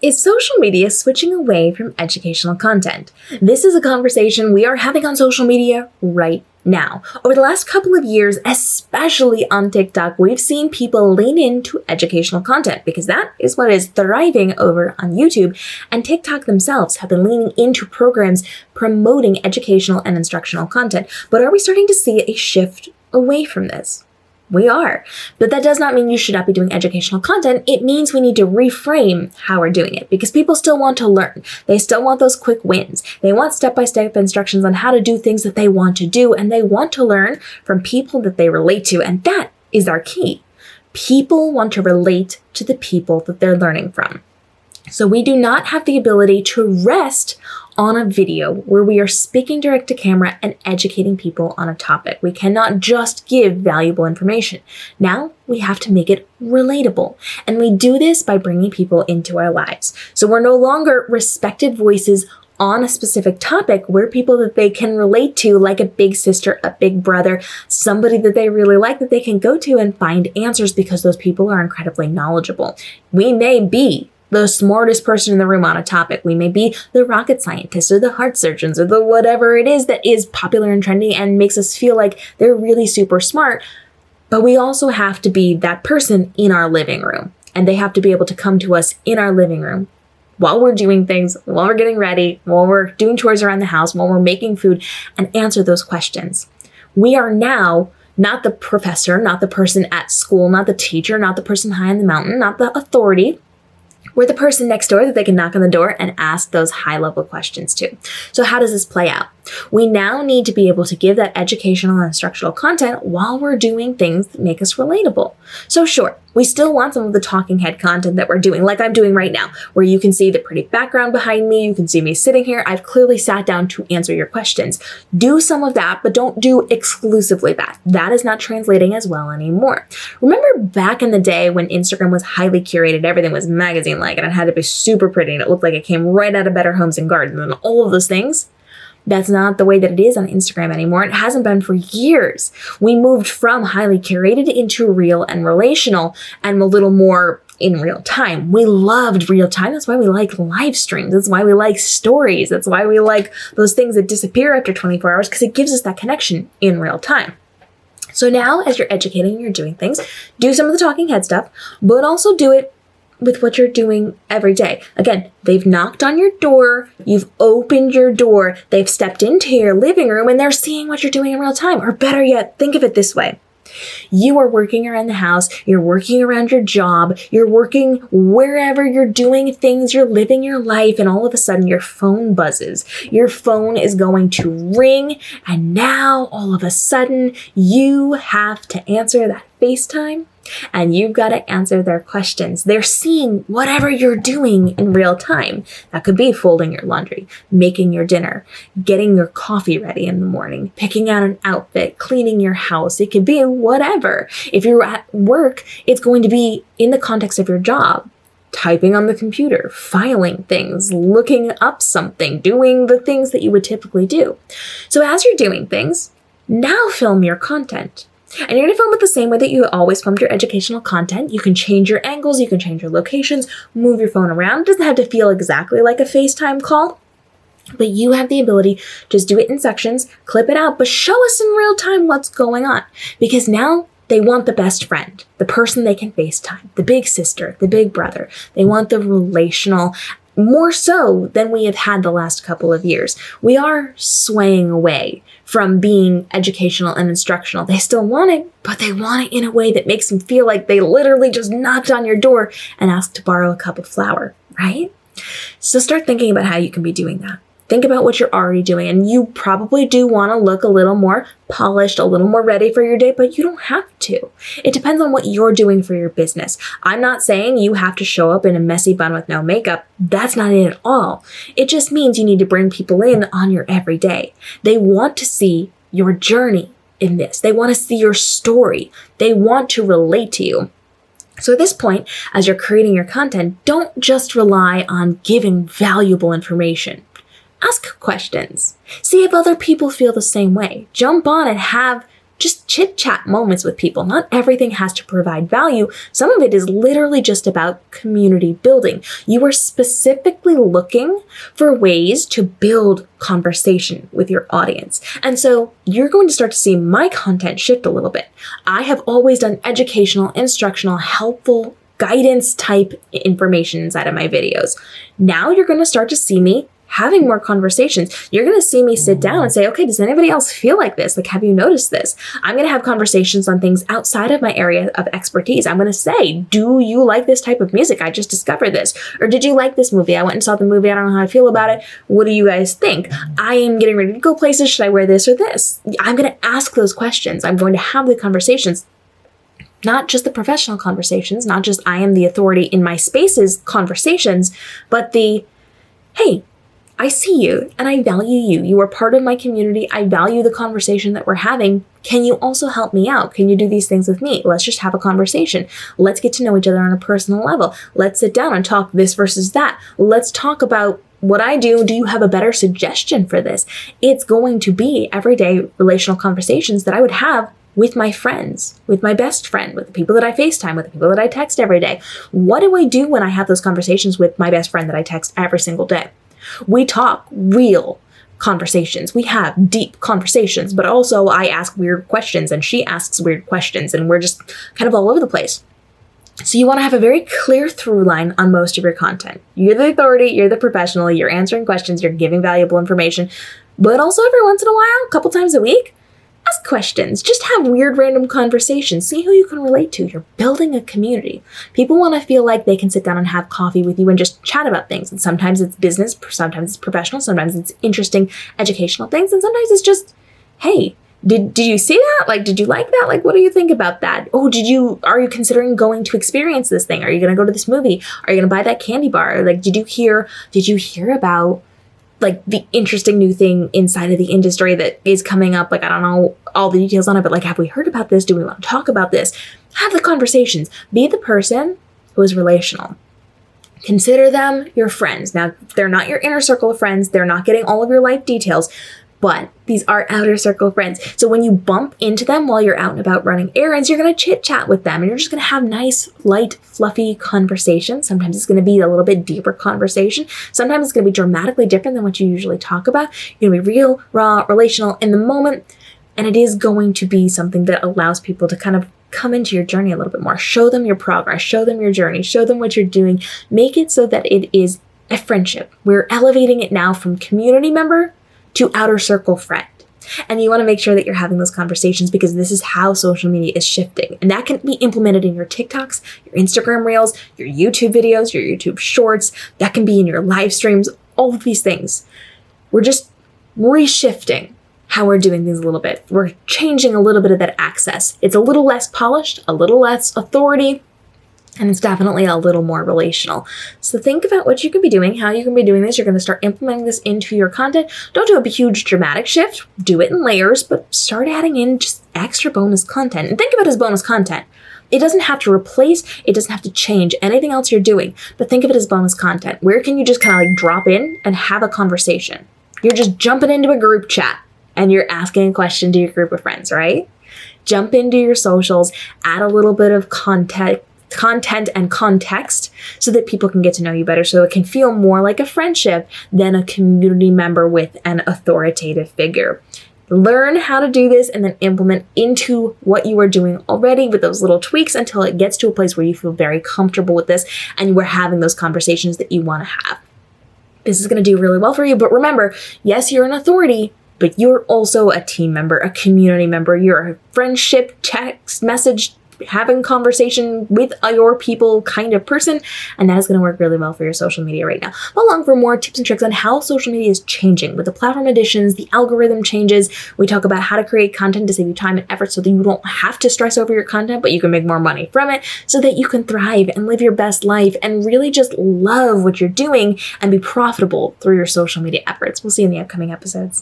Is social media switching away from educational content? This is a conversation we are having on social media right now. Over the last couple of years, especially on TikTok, we've seen people lean into educational content because that is what is thriving over on YouTube. And TikTok themselves have been leaning into programs promoting educational and instructional content. But are we starting to see a shift away from this? We are. But that does not mean you should not be doing educational content. It means we need to reframe how we're doing it because people still want to learn. They still want those quick wins. They want step-by-step instructions on how to do things that they want to do, and they want to learn from people that they relate to. And that is our key. People want to relate to the people that they're learning from. So we do not have the ability to rest on a video where we are speaking direct to camera and educating people on a topic. We cannot just give valuable information. Now we have to make it relatable. And we do this by bringing people into our lives. So we're no longer respected voices on a specific topic. We're people that they can relate to, like a big sister, a big brother, somebody that they really like that they can go to and find answers because those people are incredibly knowledgeable. We may be the smartest person in the room on a topic. We may be the rocket scientists or the heart surgeons or the whatever it is that is popular and trendy and makes us feel like they're really super smart. But we also have to be that person in our living room. And they have to be able to come to us in our living room while we're doing things, while we're getting ready, while we're doing chores around the house, while we're making food, and answer those questions. We are now not the professor, not the person at school, not the teacher, not the person high on the mountain, not the authority. We're the person next door that they can knock on the door and ask those high-level questions to. So how does this play out? We now need to be able to give that educational and instructional content while we're doing things that make us relatable. So sure, we still want some of the talking head content that we're doing, like I'm doing right now, where you can see the pretty background behind me, you can see me sitting here. I've clearly sat down to answer your questions. Do some of that, but don't do exclusively that. That is not translating as well anymore. Remember back in the day when Instagram was highly curated, everything was magazine-like, and it had to be super pretty, and it looked like it came right out of Better Homes and Gardens and all of those things? That's not the way that it is on Instagram anymore. It hasn't been for years. We moved from highly curated into real and relational and a little more in real time. We loved real time. That's why we like live streams. That's why we like stories. That's why we like those things that disappear after 24 hours because it gives us that connection in real time. So now as you're educating and you're doing things, do some of the talking head stuff, but also do it with what you're doing every day. Again, they've knocked on your door, you've opened your door, they've stepped into your living room, and they're seeing what you're doing in real time. Or better yet, think of it this way. You are working around the house, you're working around your job, you're working wherever you're doing things, you're living your life, and all of a sudden your phone buzzes. Your phone is going to ring, and now all of a sudden you have to answer that FaceTime. And you've got to answer their questions. They're seeing whatever you're doing in real time. That could be folding your laundry, making your dinner, getting your coffee ready in the morning, picking out an outfit, cleaning your house. It could be whatever. If you're at work, it's going to be in the context of your job. Typing on the computer, filing things, looking up something, doing the things that you would typically do. So as you're doing things, now film your content. And you're going to film it the same way that you always filmed your educational content. You can change your angles, you can change your locations, move your phone around. It doesn't have to feel exactly like a FaceTime call, but you have the ability to just do it in sections, clip it out, but show us in real time what's going on. Because now they want the best friend, the person they can FaceTime, the big sister, the big brother. They want the relational, more so than we have had the last couple of years. We are swaying away from being educational and instructional. They still want it, but they want it in a way that makes them feel like they literally just knocked on your door and asked to borrow a cup of flour, right? So start thinking about how you can be doing that. Think about what you're already doing, and you probably do want to look a little more polished, a little more ready for your day, but you don't have to. It depends on what you're doing for your business. I'm not saying you have to show up in a messy bun with no makeup. That's not it at all. It just means you need to bring people in on your everyday. They want to see your journey in this. They want to see your story. They want to relate to you. So at this point, as you're creating your content, don't just rely on giving valuable information. Ask questions. See if other people feel the same way. Jump on and have just chit chat moments with people. Not everything has to provide value. Some of it is literally just about community building. You are specifically looking for ways to build conversation with your audience. And so you're going to start to see my content shift a little bit. I have always done educational, instructional, helpful, guidance type information inside of my videos. Now you're going to start to see me having more conversations. You're going to see me sit down and say, okay, does anybody else feel like this? Like, have you noticed this? I'm going to have conversations on things outside of my area of expertise. I'm going to say, do you like this type of music? I just discovered this. Or did you like this movie? I went and saw the movie. I don't know how I feel about it. What do you guys think? I am getting ready to go places. Should I wear this or this? I'm going to ask those questions. I'm going to have the conversations. Not just the professional conversations, not just I am the authority in my spaces conversations, but the, hey, I see you and I value you. You are part of my community. I value the conversation that we're having. Can you also help me out? Can you do these things with me? Let's just have a conversation. Let's get to know each other on a personal level. Let's sit down and talk this versus that. Let's talk about what I do. Do you have a better suggestion for this? It's going to be everyday relational conversations that I would have with my friends, with my best friend, with the people that I FaceTime, with the people that I text every day. What do I do when I have those conversations with my best friend that I text every single day? We talk real conversations. We have deep conversations, but also I ask weird questions and she asks weird questions and we're just kind of all over the place. So you want to have a very clear through line on most of your content. You're the authority, you're the professional, you're answering questions, you're giving valuable information, but also every once in a while, a couple times a week, ask questions. Just have weird random conversations. See who you can relate to. You're building a community. People want to feel like they can sit down and have coffee with you and just chat about things. And sometimes it's business, sometimes it's professional, sometimes it's interesting educational things, and sometimes it's just, hey, did you see that? Like, did you like that? Like, what do you think about that? Oh, are you considering going to experience this thing? Are you going to go to this movie? Are you going to buy that candy bar? Like, did you hear about like the interesting new thing inside of the industry that is coming up? Like, I don't know all the details on it, but like, have we heard about this? Do we want to talk about this? Have the conversations. Be the person who is relational. Consider them your friends. Now, they're not your inner circle of friends. They're not getting all of your life details, but these are outer circle friends. So when you bump into them while you're out and about running errands, you're going to chit chat with them and you're just going to have nice, light, fluffy conversations. Sometimes it's going to be a little bit deeper conversation. Sometimes it's going to be dramatically different than what you usually talk about. You're going to be real, raw, relational in the moment. And it is going to be something that allows people to kind of come into your journey a little bit more. Show them your progress, show them your journey, show them what you're doing. Make it so that it is a friendship. We're elevating it now from community member to outer circle friend. And you want to make sure that you're having those conversations because this is how social media is shifting. And that can be implemented in your TikToks, your Instagram Reels, your YouTube videos, your YouTube Shorts. That can be in your live streams, all of these things. We're just reshifting how we're doing things a little bit. We're changing a little bit of that access. It's a little less polished, a little less authority, and it's definitely a little more relational. So think about what you can be doing, how you can be doing this. You're going to start implementing this into your content. Don't do a huge dramatic shift. Do it in layers, but start adding in just extra bonus content. And think of it as bonus content. It doesn't have to replace, it doesn't have to change anything else you're doing, but think of it as bonus content. Where can you just kind of like drop in and have a conversation? You're just jumping into a group chat and you're asking a question to your group of friends, right? Jump into your socials, add a little bit of content and context so that people can get to know you better, so it can feel more like a friendship than a community member with an authoritative figure. Learn how to do this and then implement into what you are doing already with those little tweaks until it gets to a place where you feel very comfortable with this and you are having those conversations that you want to have. This is going to do really well for you, but remember, yes, you're an authority, but you're also a team member, a community member. You're a friendship, text message, having conversation with your people kind of person, and that is going to work really well for your social media right now. Follow along for more tips and tricks on how social media is changing with the platform additions, the algorithm changes. We talk about how to create content to save you time and effort so that you don't have to stress over your content, but you can make more money from it so that you can thrive and live your best life and really just love what you're doing and be profitable through your social media efforts. We'll see you in the upcoming episodes.